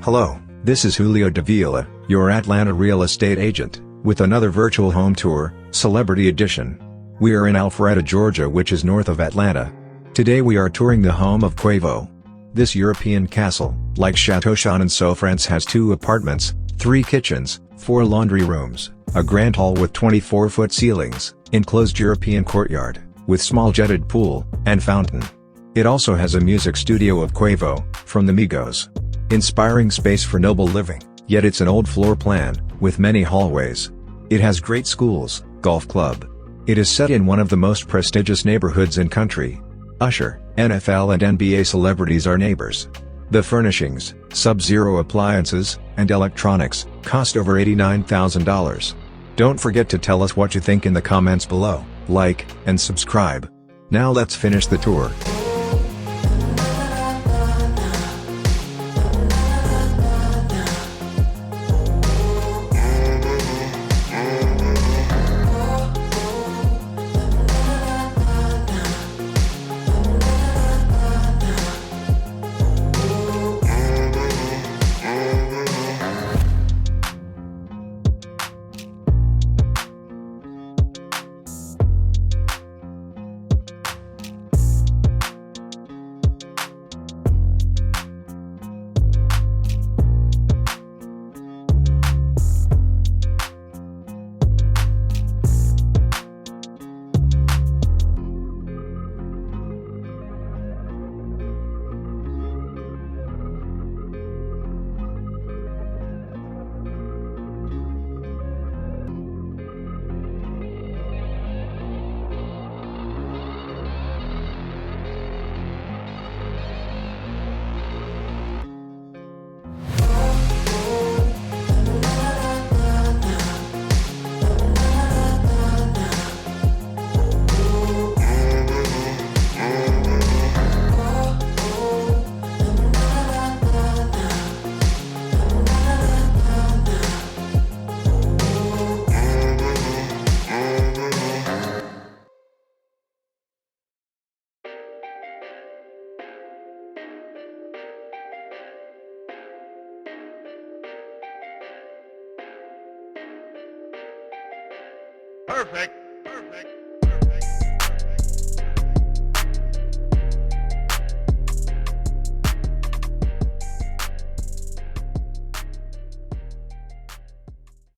Hello, this is Julio Davila, your Atlanta real estate agent, with another virtual home tour, Celebrity Edition. We are in Alpharetta, Georgia, which is north of Atlanta. Today we are touring the home of Quavo. This European castle, like Chateau Champignon-sur-France, has 2 apartments, 3 kitchens, 4 laundry rooms, a grand hall with 24-foot ceilings, enclosed European courtyard, with small jetted pool, and fountain. It also has a music studio of Quavo, from the Migos. Inspiring space for noble living, yet it's an old floor plan, with many hallways. It has great schools, golf club. It is set in one of the most prestigious neighborhoods in country. Usher, NFL and NBA celebrities are neighbors. The furnishings, Sub-Zero appliances, and electronics, cost over $89,000. Don't forget to tell us what you think in the comments below, like, and subscribe. Now let's finish the tour. Perfect. Perfect.